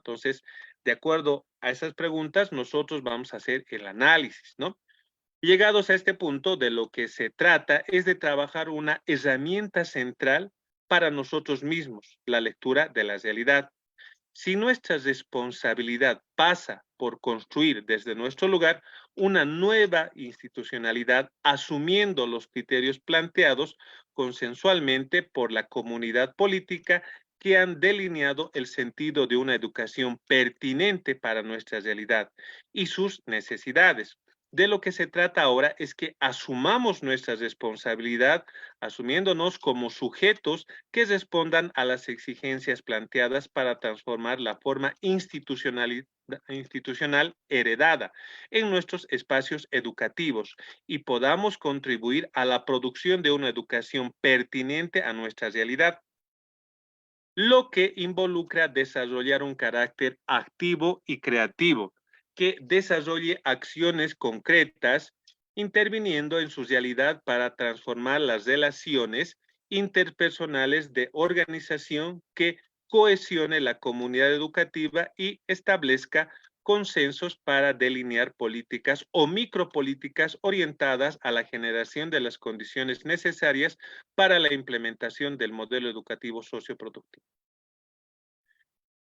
Entonces, de acuerdo a esas preguntas, nosotros vamos a hacer el análisis, ¿no? Llegados a este punto, de lo que se trata es de trabajar una herramienta central para nosotros mismos, la lectura de la realidad. Si nuestra responsabilidad pasa por construir desde nuestro lugar una nueva institucionalidad, asumiendo los criterios planteados consensualmente por la comunidad política que han delineado el sentido de una educación pertinente para nuestra realidad y sus necesidades. De lo que se trata ahora es que asumamos nuestra responsabilidad, asumiéndonos como sujetos que respondan a las exigencias planteadas para transformar la forma institucional heredada en nuestros espacios educativos y podamos contribuir a la producción de una educación pertinente a nuestra realidad, lo que involucra desarrollar un carácter activo y creativo que desarrolle acciones concretas, interviniendo en su realidad para transformar las relaciones interpersonales de organización, que cohesione la comunidad educativa y establezca consensos para delinear políticas o micropolíticas orientadas a la generación de las condiciones necesarias para la implementación del modelo educativo socioproductivo.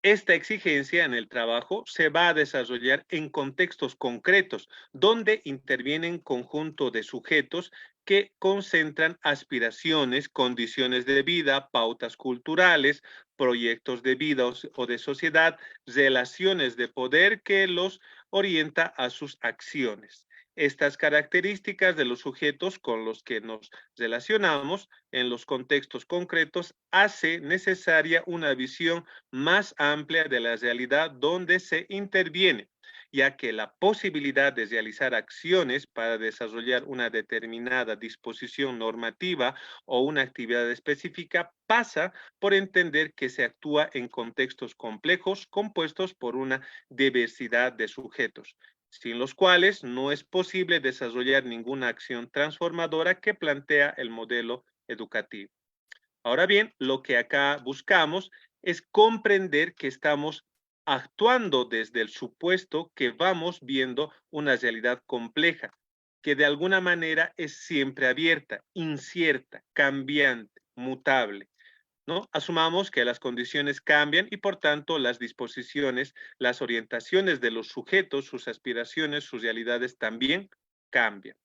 Esta exigencia en el trabajo se va a desarrollar en contextos concretos, donde intervienen conjunto de sujetos que concentran aspiraciones, condiciones de vida, pautas culturales, proyectos de vida o de sociedad, relaciones de poder que los orienta a sus acciones. Estas características de los sujetos con los que nos relacionamos en los contextos concretos hace necesaria una visión más amplia de la realidad donde se interviene, ya que la posibilidad de realizar acciones para desarrollar una determinada disposición normativa o una actividad específica pasa por entender que se actúa en contextos complejos compuestos por una diversidad de sujetos, sin los cuales no es posible desarrollar ninguna acción transformadora que plantea el modelo educativo. Ahora bien, lo que acá buscamos es comprender que estamos actuando desde el supuesto que vamos viendo una realidad compleja, que de alguna manera es siempre abierta, incierta, cambiante, mutable, ¿no? Asumamos que las condiciones cambian y por tanto las disposiciones, las orientaciones de los sujetos, sus aspiraciones, sus realidades también cambian.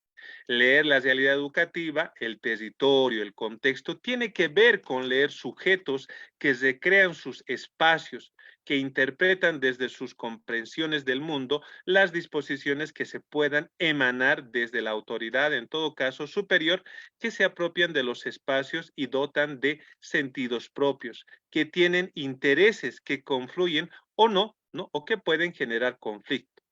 Leer la realidad educativa, el territorio, el contexto, tiene que ver con leer sujetos que recrean sus espacios, que interpretan desde sus comprensiones del mundo las disposiciones que se puedan emanar desde la autoridad, en todo caso superior, que se apropian de los espacios y dotan de sentidos propios, que tienen intereses que confluyen o no, ¿no? O que pueden generar conflicto.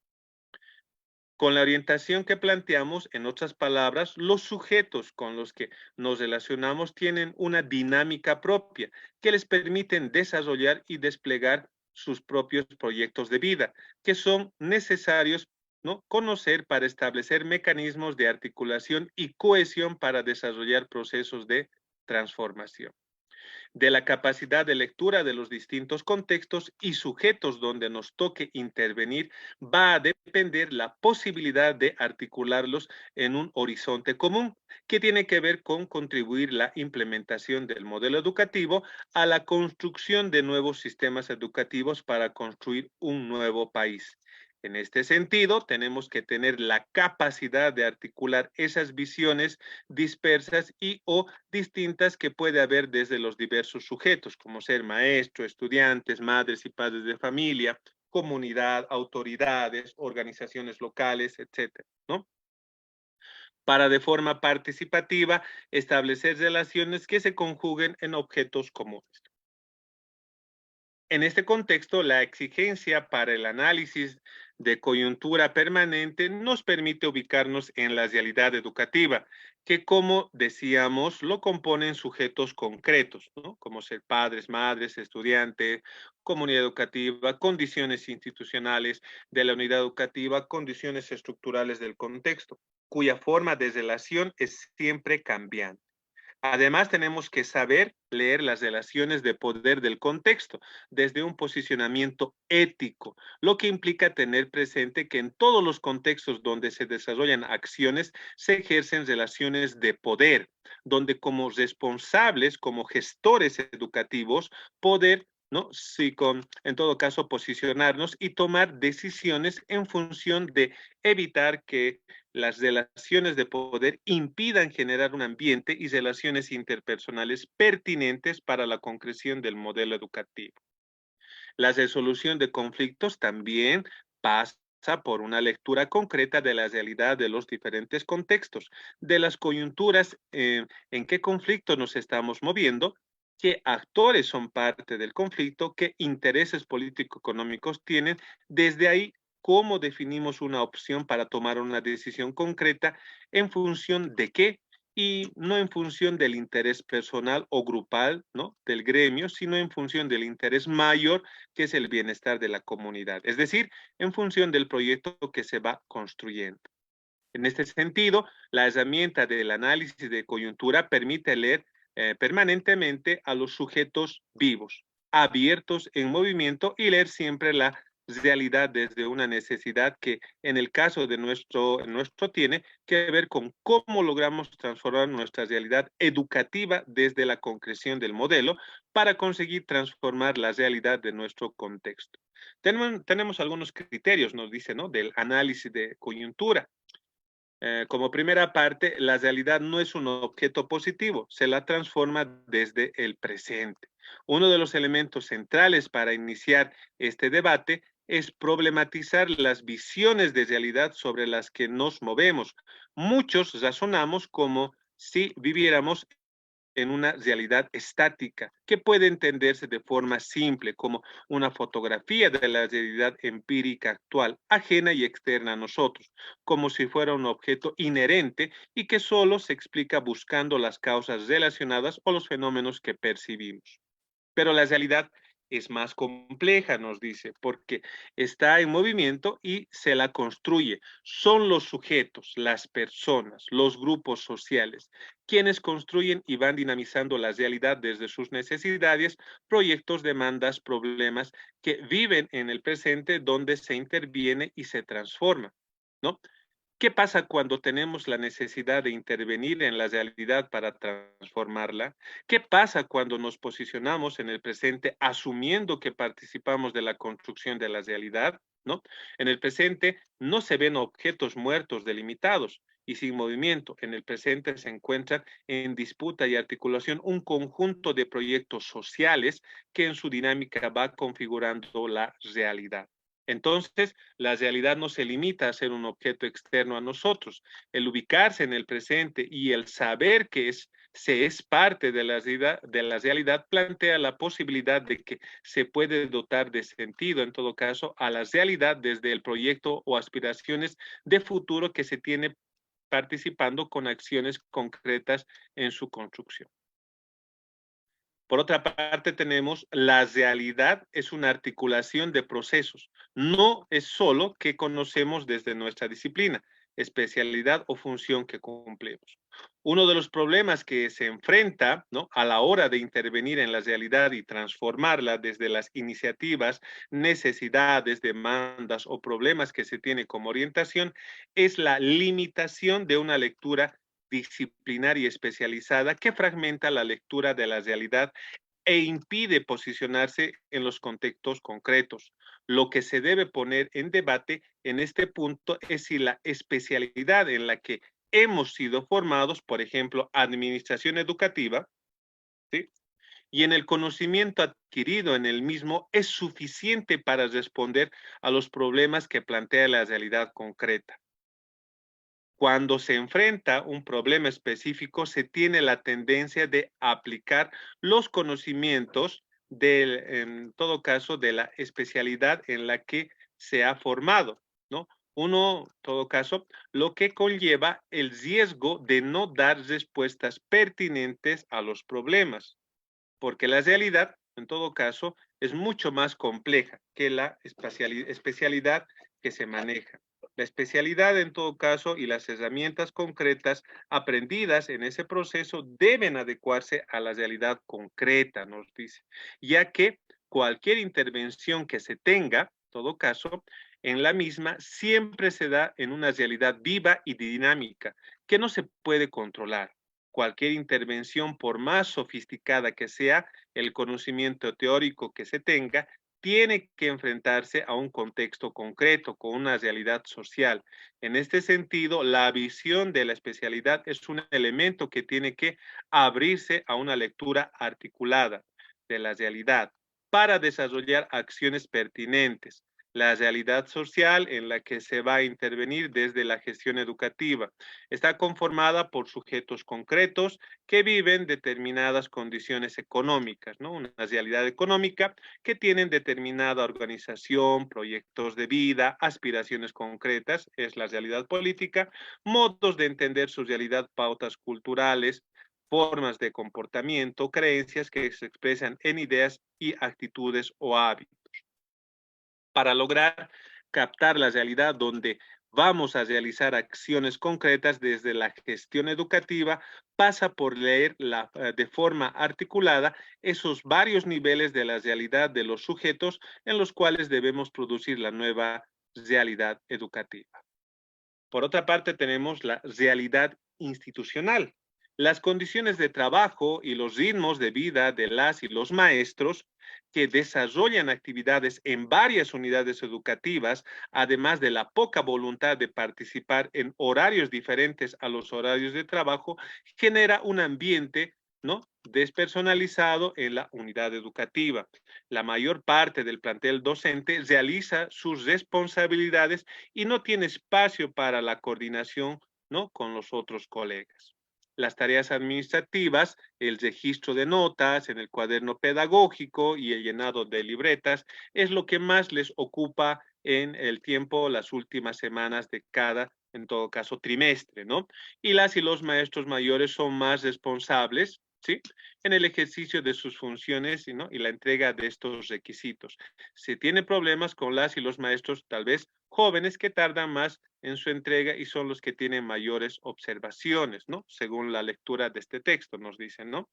Con la orientación que planteamos, en otras palabras, los sujetos con los que nos relacionamos tienen una dinámica propia que les permiten desarrollar y desplegar sus propios proyectos de vida, que son necesarios, ¿no?, conocer para establecer mecanismos de articulación y cohesión para desarrollar procesos de transformación. De la capacidad de lectura de los distintos contextos y sujetos donde nos toque intervenir, va a depender la posibilidad de articularlos en un horizonte común, que tiene que ver con contribuir la implementación del modelo educativo a la construcción de nuevos sistemas educativos para construir un nuevo país. En este sentido, tenemos que tener la capacidad de articular esas visiones dispersas y o distintas que puede haber desde los diversos sujetos, como ser maestros, estudiantes, madres y padres de familia, comunidad, autoridades, organizaciones locales, etcétera, ¿no? Para de forma participativa establecer relaciones que se conjuguen en objetos comunes. En este contexto, la exigencia para el análisis de coyuntura permanente nos permite ubicarnos en la realidad educativa, que, como decíamos, lo componen sujetos concretos, ¿no?, como ser padres, madres, estudiantes, comunidad educativa, condiciones institucionales de la unidad educativa, condiciones estructurales del contexto, cuya forma de relación es siempre cambiante. Además, tenemos que saber leer las relaciones de poder del contexto desde un posicionamiento ético, lo que implica tener presente que en todos los contextos donde se desarrollan acciones se ejercen relaciones de poder, donde como responsables, como gestores educativos, poder, ¿no? Sí, en todo caso, posicionarnos y tomar decisiones en función de evitar que las relaciones de poder impidan generar un ambiente y relaciones interpersonales pertinentes para la concreción del modelo educativo. La resolución de conflictos también pasa por una lectura concreta de la realidad de los diferentes contextos, de las coyunturas, en qué conflicto nos estamos moviendo, qué actores son parte del conflicto, qué intereses político-económicos tienen. Desde ahí, cómo definimos una opción para tomar una decisión concreta en función de qué y no en función del interés personal o grupal, ¿no? Del gremio, sino en función del interés mayor, que es el bienestar de la comunidad, es decir, en función del proyecto que se va construyendo. En este sentido, la herramienta del análisis de coyuntura permite leer permanentemente a los sujetos vivos, abiertos en movimiento y leer siempre la realidad desde una necesidad que en el caso de nuestro tiene que ver con cómo logramos transformar nuestra realidad educativa desde la concreción del modelo para conseguir transformar la realidad de nuestro contexto. Tenemos algunos criterios, nos dice, ¿no? Del análisis de coyuntura. Como primera parte, la realidad no es un objeto positivo, se la transforma desde el presente. Uno de los elementos centrales para iniciar este debate es problematizar las visiones de realidad sobre las que nos movemos. Muchos razonamos como si viviéramos en una realidad estática, que puede entenderse de forma simple como una fotografía de la realidad empírica actual, ajena y externa a nosotros, como si fuera un objeto inherente y que solo se explica buscando las causas relacionadas o los fenómenos que percibimos. Pero la realidad es más compleja, nos dice, porque está en movimiento y se la construye. Son los sujetos, las personas, los grupos sociales, quienes construyen y van dinamizando la realidad desde sus necesidades, proyectos, demandas, problemas que viven en el presente donde se interviene y se transforma, ¿no? ¿Qué pasa cuando tenemos la necesidad de intervenir en la realidad para transformarla? ¿Qué pasa cuando nos posicionamos en el presente asumiendo que participamos de la construcción de la realidad? ¿No? En el presente no se ven objetos muertos delimitados y sin movimiento. En el presente se encuentran en disputa y articulación un conjunto de proyectos sociales que en su dinámica va configurando la realidad. Entonces, la realidad no se limita a ser un objeto externo a nosotros. El ubicarse en el presente y el saber que se es parte de la realidad plantea la posibilidad de que se puede dotar de sentido, en todo caso, a la realidad desde el proyecto o aspiraciones de futuro que se tiene participando con acciones concretas en su construcción. Por otra parte, tenemos la realidad es una articulación de procesos. No es solo que conocemos desde nuestra disciplina, especialidad o función que cumplimos. Uno de los problemas que se enfrenta, ¿no? A la hora de intervenir en la realidad y transformarla desde las iniciativas, necesidades, demandas o problemas que se tiene como orientación es la limitación de una lectura disciplinar y especializada que fragmenta la lectura de la realidad e impide posicionarse en los contextos concretos. Lo que se debe poner en debate en este punto es si la especialidad en la que hemos sido formados, por ejemplo, administración educativa, ¿sí? Y en el conocimiento adquirido en el mismo es suficiente para responder a los problemas que plantea la realidad concreta. Cuando se enfrenta un problema específico, se tiene la tendencia de aplicar los conocimientos en todo caso, de la especialidad en la que se ha formado, ¿no? Uno, en todo caso, lo que conlleva el riesgo de no dar respuestas pertinentes a los problemas, porque la realidad, en todo caso, es mucho más compleja que la especialidad que se maneja. La especialidad, en todo caso, y las herramientas concretas aprendidas en ese proceso deben adecuarse a la realidad concreta, nos dice, ya que cualquier intervención que se tenga, en todo caso, en la misma siempre se da en una realidad viva y dinámica que no se puede controlar. Cualquier intervención, por más sofisticada que sea el conocimiento teórico que se tenga, tiene que enfrentarse a un contexto concreto, con una realidad social. En este sentido, la visión de la especialidad es un elemento que tiene que abrirse a una lectura articulada de la realidad para desarrollar acciones pertinentes. La realidad social en la que se va a intervenir desde la gestión educativa está conformada por sujetos concretos que viven determinadas condiciones económicas, ¿no? Una realidad económica que tienen determinada organización, proyectos de vida, aspiraciones concretas, es la realidad política, modos de entender su realidad, pautas culturales, formas de comportamiento, creencias que se expresan en ideas y actitudes o hábitos. Para lograr captar la realidad donde vamos a realizar acciones concretas desde la gestión educativa, pasa por leer de forma articulada esos varios niveles de la realidad de los sujetos en los cuales debemos producir la nueva realidad educativa. Por otra parte, tenemos la realidad institucional. Las condiciones de trabajo y los ritmos de vida de las y los maestros que desarrollan actividades en varias unidades educativas, además de la poca voluntad de participar en horarios diferentes a los horarios de trabajo, genera un ambiente, ¿no?, despersonalizado en la unidad educativa. La mayor parte del plantel docente realiza sus responsabilidades y no tiene espacio para la coordinación, ¿no?, con los otros colegas. Las tareas administrativas, el registro de notas en el cuaderno pedagógico y el llenado de libretas es lo que más les ocupa en el tiempo, las últimas semanas de cada, en todo caso, trimestre, ¿no? Y las y los maestros mayores son más responsables, ¿sí?, en el ejercicio de sus funciones, ¿no?, y la entrega de estos requisitos. Se tiene problemas con las y los maestros, tal vez jóvenes, que tardan más en su entrega y son los que tienen mayores observaciones, ¿no? Según la lectura de este texto, nos dicen, ¿no?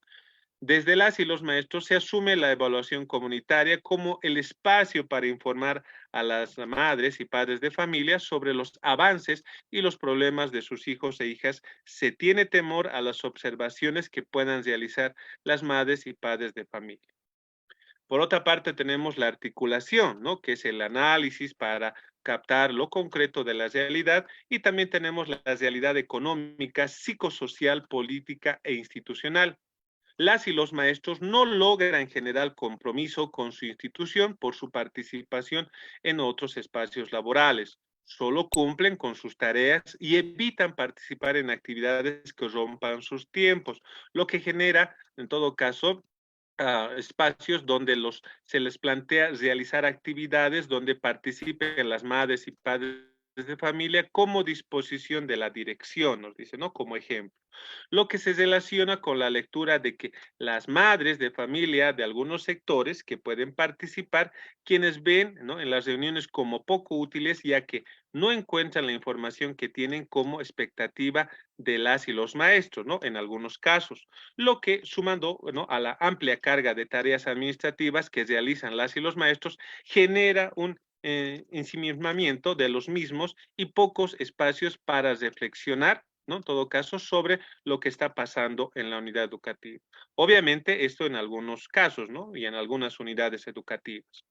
Desde las y los maestros se asume la evaluación comunitaria como el espacio para informar a las madres y padres de familia sobre los avances y los problemas de sus hijos e hijas. Se tiene temor a las observaciones que puedan realizar las madres y padres de familia. Por otra parte, tenemos la articulación, ¿no?, que es el análisis para captar lo concreto de la realidad, y también tenemos la realidad económica, psicosocial, política e institucional. Las y los maestros no logran generar compromiso con su institución por su participación en otros espacios laborales. Solo cumplen con sus tareas y evitan participar en actividades que rompan sus tiempos, lo que genera, en todo caso, espacios donde se les plantea realizar actividades donde participen las madres y padres de familia como disposición de la dirección, nos dice, ¿no?, como ejemplo. Lo que se relaciona con la lectura de que las madres de familia de algunos sectores que pueden participar, quienes ven, ¿no?, en las reuniones como poco útiles, ya que no encuentran la información que tienen como expectativa de las y los maestros, ¿no?, en algunos casos, lo que sumando, ¿no?, a la amplia carga de tareas administrativas que realizan las y los maestros, genera un ensimismamiento de los mismos y pocos espacios para reflexionar, ¿no?, en todo caso, sobre lo que está pasando en la unidad educativa. Obviamente, esto en algunos casos, ¿no?, y en algunas unidades educativas.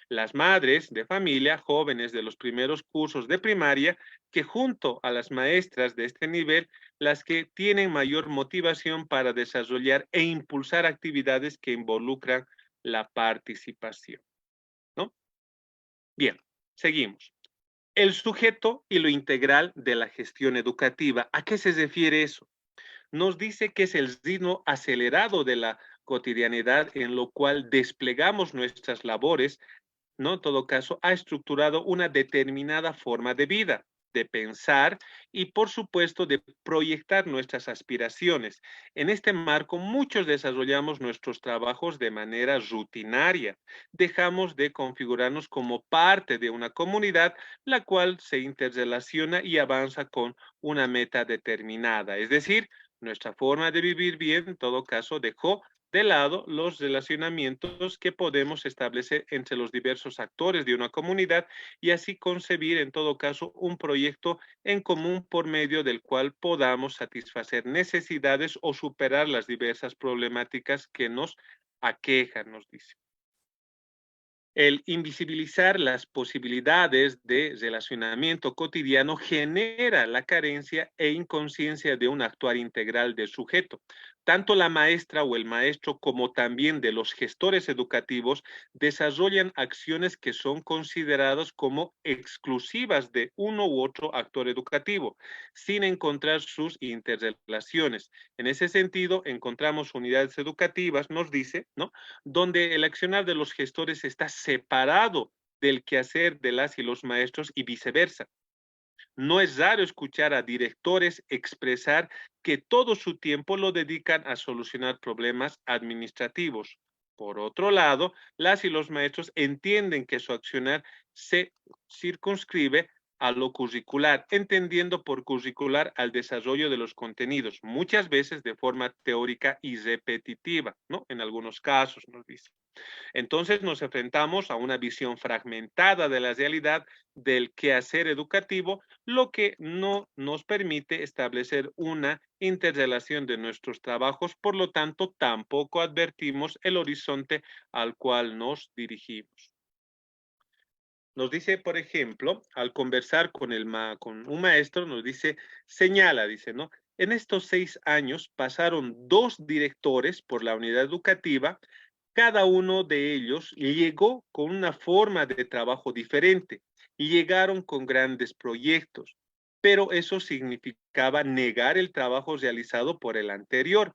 Las madres de familia, jóvenes de los primeros cursos de primaria, que junto a las maestras de este nivel, las que tienen mayor motivación para desarrollar e impulsar actividades que involucran la participación, ¿no? Bien, seguimos. El sujeto y lo integral de la gestión educativa. ¿A qué se refiere eso? Nos dice que es el ritmo acelerado de la cotidianidad en lo cual desplegamos nuestras labores, ¿no? En todo caso, ha estructurado una determinada forma de vida. de pensar y, por supuesto, de proyectar nuestras aspiraciones. En este marco, muchos desarrollamos nuestros trabajos de manera rutinaria. Dejamos de configurarnos como parte de una comunidad, la cual se interrelaciona y avanza con una meta determinada. Es decir, nuestra forma de vivir bien, en todo caso, dejó de lado los relacionamientos que podemos establecer entre los diversos actores de una comunidad y así concebir, en todo caso, un proyecto en común por medio del cual podamos satisfacer necesidades o superar las diversas problemáticas que nos aquejan, nos dice. El invisibilizar las posibilidades de relacionamiento cotidiano genera la carencia e inconsciencia de un actuar integral del sujeto. Tanto la maestra o el maestro como también de los gestores educativos desarrollan acciones que son consideradas como exclusivas de uno u otro actor educativo, sin encontrar sus interrelaciones. En ese sentido, encontramos unidades educativas, nos dice, ¿no?, donde el accionar de los gestores está separado del quehacer de las y los maestros y viceversa. No es raro escuchar a directores expresar que todo su tiempo lo dedican a solucionar problemas administrativos. Por otro lado, las y los maestros entienden que su accionar se circunscribe a lo curricular, entendiendo por curricular al desarrollo de los contenidos, muchas veces de forma teórica y repetitiva, ¿no? En algunos casos, nos dice. Entonces nos enfrentamos a una visión fragmentada de la realidad del quehacer educativo, lo que no nos permite establecer una interrelación de nuestros trabajos, por lo tanto, tampoco advertimos el horizonte al cual nos dirigimos. Nos dice, por ejemplo, al conversar con un maestro, nos dice, señala, dice, ¿no? En estos 6 años pasaron 2 directores por la unidad educativa. Cada uno de ellos llegó con una forma de trabajo diferente y llegaron con grandes proyectos, pero eso significaba negar el trabajo realizado por el anterior.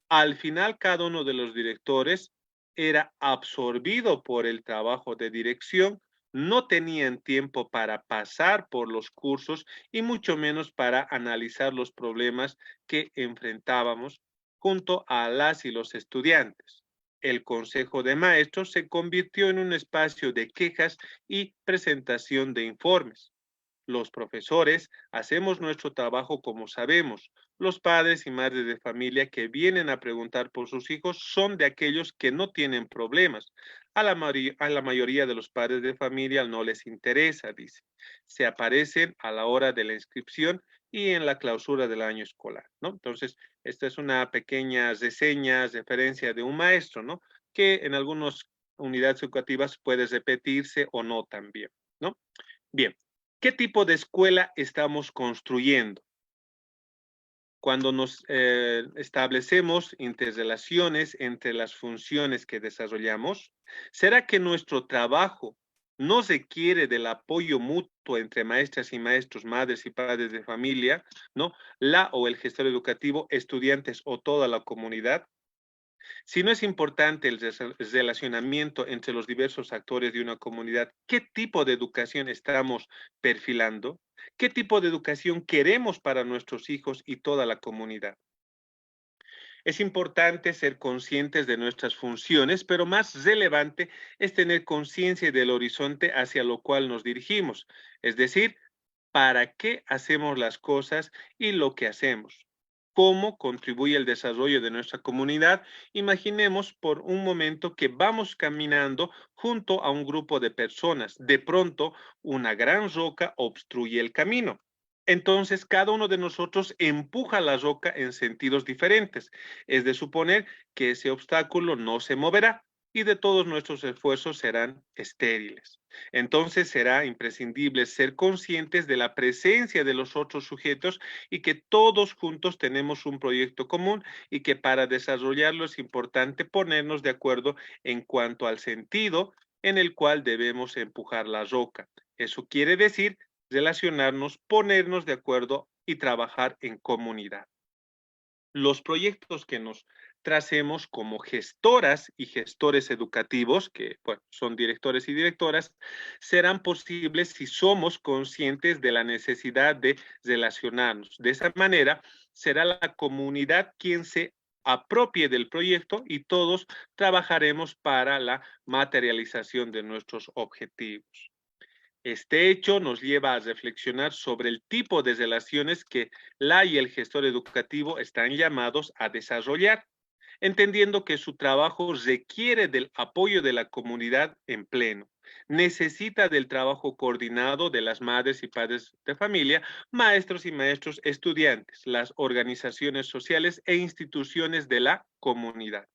Al final, cada uno de los directores era absorbido por el trabajo de dirección, no tenían tiempo para pasar por los cursos y mucho menos para analizar los problemas que enfrentábamos junto a las y los estudiantes. El Consejo de Maestros se convirtió en un espacio de quejas y presentación de informes. Los profesores hacemos nuestro trabajo como sabemos. Los padres y madres de familia que vienen a preguntar por sus hijos son de aquellos que no tienen problemas. A la mayoría de los padres de familia no les interesa, dice. Se aparecen a la hora de la inscripción y en la clausura del año escolar, ¿no? Entonces, esta es una pequeña reseña, referencia de un maestro, ¿no? Que en algunas unidades educativas puede repetirse o no también, ¿no? Bien, ¿qué tipo de escuela estamos construyendo? Cuando nos establecemos interrelaciones entre las funciones que desarrollamos, ¿será que nuestro trabajo no requiere del apoyo mutuo entre maestras y maestros, madres y padres de familia, ¿no? La o el gestor educativo, estudiantes o toda la comunidad. Si no es importante el relacionamiento entre los diversos actores de una comunidad, ¿qué tipo de educación estamos perfilando? ¿Qué tipo de educación queremos para nuestros hijos y toda la comunidad? Es importante ser conscientes de nuestras funciones, pero más relevante es tener conciencia del horizonte hacia lo cual nos dirigimos, es decir, para qué hacemos las cosas y lo que hacemos. ¿Cómo contribuye el desarrollo de nuestra comunidad? Imaginemos por un momento que vamos caminando junto a un grupo de personas. De pronto, una gran roca obstruye el camino. Entonces, cada uno de nosotros empuja la roca en sentidos diferentes. Es de suponer que ese obstáculo no se moverá y de todos nuestros esfuerzos serán estériles. Entonces será imprescindible ser conscientes de la presencia de los otros sujetos y que todos juntos tenemos un proyecto común y que para desarrollarlo es importante ponernos de acuerdo en cuanto al sentido en el cual debemos empujar la roca. Eso quiere decir relacionarnos, ponernos de acuerdo y trabajar en comunidad. Los proyectos que nos tracemos como gestoras y gestores educativos, que bueno, son directores y directoras, serán posibles si somos conscientes de la necesidad de relacionarnos. De esa manera, será la comunidad quien se apropie del proyecto y todos trabajaremos para la materialización de nuestros objetivos. Este hecho nos lleva a reflexionar sobre el tipo de relaciones que la y el gestor educativo están llamados a desarrollar, entendiendo que su trabajo requiere del apoyo de la comunidad en pleno. Necesita del trabajo coordinado de las madres y padres de familia, maestros y maestros, estudiantes, las organizaciones sociales e instituciones de la comunidad.